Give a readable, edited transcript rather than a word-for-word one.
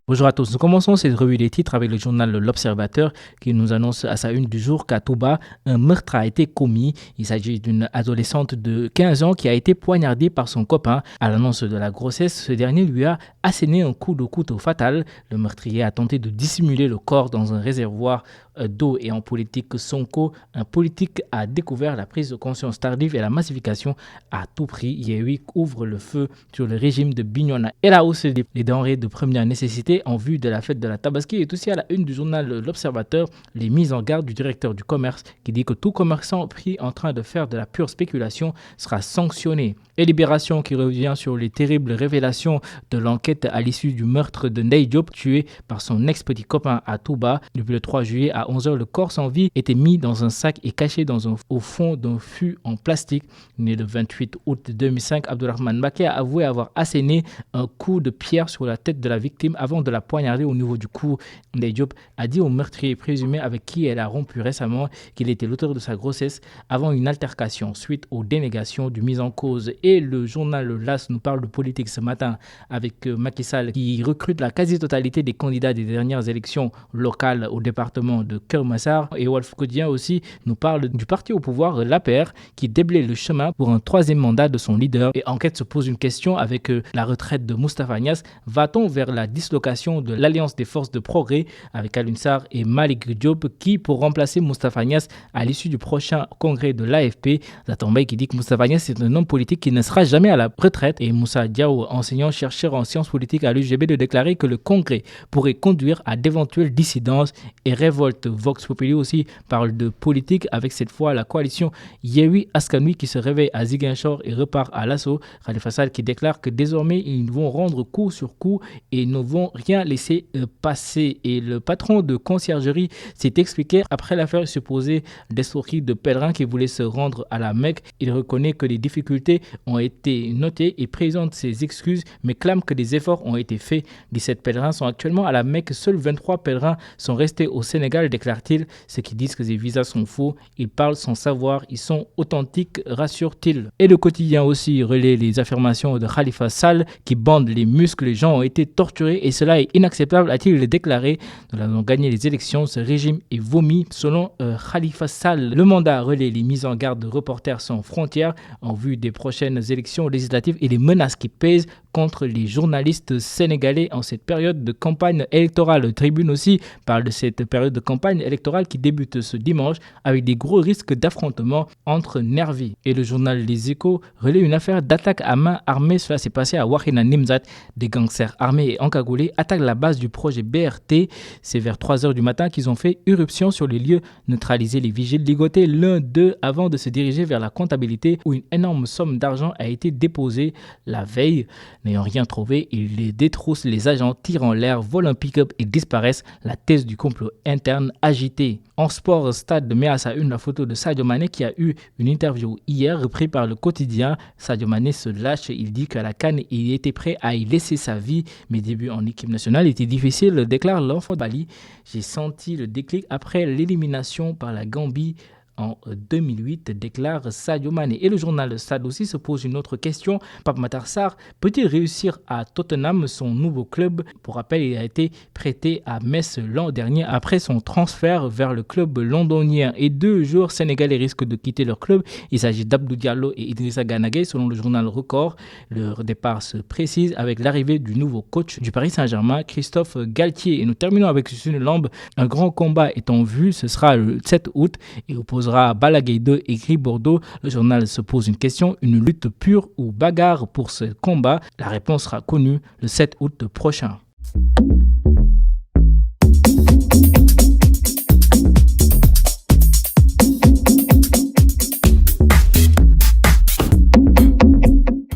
Bonjour à tous. Nous commençons cette revue des titres avec le journal L'Observateur qui nous annonce à sa une du jour qu'à Touba, un meurtre a été commis. Il s'agit d'une adolescente de 15 ans qui a été poignardée par son copain. À l'annonce de la grossesse, ce dernier lui a asséné un coup de couteau fatal. Le meurtrier a tenté de dissimuler le corps dans un réservoir d'eau. Et en politique, Sonko, un politique, a découvert la prise de conscience tardive et la massification à tout prix. Yewwi ouvre le feu sur le régime de Bignona et la hausse des denrées de première nécessité en vue de la fête de la Tabaski. Est aussi à la une du journal L'Observateur les mises en garde du directeur du commerce qui dit que tout commerçant pris en train de faire de la pure spéculation sera sanctionné. Et Libération qui revient sur les terribles révélations de l'enquête à l'issue du meurtre de Ndeye Diop tué par son ex-petit copain à Touba. Depuis le 3 juillet à 11h, le corps sans vie était mis dans un sac et caché au fond d'un fût en plastique. Né le 28 août 2005, Abdourahmane Mbaké a avoué avoir asséné un coup de pierre sur la tête de la victime avant de la poignarder au niveau du cou. Ndeye Diop a dit au meurtrier présumé avec qui elle a rompu récemment qu'il était l'auteur de sa grossesse avant une altercation suite aux dénégations du mis en cause. Et le journal LAS nous parle de politique ce matin avec Macky Sall qui recrute la quasi-totalité des candidats des dernières élections locales au département de Keur Massar. Et Walf Quotidien aussi nous parle du parti au pouvoir, l'APR, qui déblaye le chemin pour un troisième mandat de son leader. Et Enquête se pose une question avec la retraite de Moustapha Niasse. Va-t-on vers la dislocation de l'Alliance des forces de progrès avec Alioune Sarr et Malick Diop qui pour remplacer Moustapha Niasse à l'issue du prochain congrès de l'AFP? Zatombaye qui dit que Moustapha Niasse est un homme politique qui ne sera jamais à la retraite. Et Moussa Diaw, enseignant-chercheur en sciences politiques à l'UGB, de déclarer que le congrès pourrait conduire à d'éventuelles dissidences et révoltes. Vox Populi aussi parle de politique avec cette fois la coalition Yewwi Askan Wi qui se réveille à Ziguinchor et repart à l'assaut. Khalifa Sall qui déclare que désormais ils vont rendre coup sur coup et ne vont rien laisser passer. Et le patron de conciergerie s'est expliqué après l'affaire supposée d'escroquerie de pèlerins qui voulaient se rendre à la Mecque. Il reconnaît que des difficultés ont été notées et présente ses excuses mais clame que des efforts ont été faits. 17 pèlerins sont actuellement à la Mecque, seuls 23 pèlerins sont restés au Sénégal, déclare-t-il. Ceux qui disent que ces visas sont faux, ils parlent sans savoir, ils sont authentiques, rassure-t-il. Et le quotidien aussi relaie les affirmations de Khalifa Sall qui bande les muscles, les gens ont été torturés et cela est inacceptable, a-t-il déclaré. Nous avons gagné les élections, ce régime est vomi selon Khalifa Sall. Le mandat relaie les mises en garde de Reporters sans frontières en vue des prochaines élections législatives et les menaces qui pèsent contre les journalistes sénégalais en cette période de campagne électorale. Tribune aussi parle de cette période de campagne électorale qui débute ce dimanche avec des gros risques d'affrontement entre nervis. Et le journal Les Échos relaie une affaire d'attaque à main armée. Cela s'est passé à Wakhinane Nimzatt. Des gangsters armés et encagoulés attaquent la base du projet BRT. C'est vers 3h du matin qu'ils ont fait irruption sur les lieux, neutralisé les vigiles, ligoté l'un d'eux avant de se diriger vers la comptabilité où une énorme somme d'argent a été déposée la veille. N'ayant rien trouvé, ils les détroussent, les agents tirent en l'air, volent un pick-up et disparaissent. La thèse du complot interne agitée. En sport, Stade met à sa une la photo de Sadio Mané qui a eu une interview hier reprise par le quotidien. Sadio Mané se lâche, il dit qu'à la CAN, il était prêt à y laisser sa vie. Mes débuts en équipe nationale étaient difficiles, déclare l'enfant de Bali. J'ai senti le déclic après l'élimination par la Gambie en 2008, déclare Sadio Mané. Et le journal Stade aussi se pose une autre question. Pape Matar Sarr peut-il réussir à Tottenham, son nouveau club? Pour rappel, il a été prêté à Metz l'an dernier après son transfert vers le club londonien. Et 2 joueurs sénégalais risquent de quitter leur club. Il s'agit d'Abdou Diallo et Idrissa Gana Gueye, selon le journal Record. Leur départ se précise avec l'arrivée du nouveau coach du Paris Saint-Germain, Christophe Galtier. Et nous terminons avec Susune Lambe. Un grand combat est en vue. Ce sera le 7 août et opposera Balla Gaye 2 et Gris Bordeaux. Le journal se pose une question, une lutte pure ou bagarre pour ce combat? La réponse sera connue le 7 août prochain.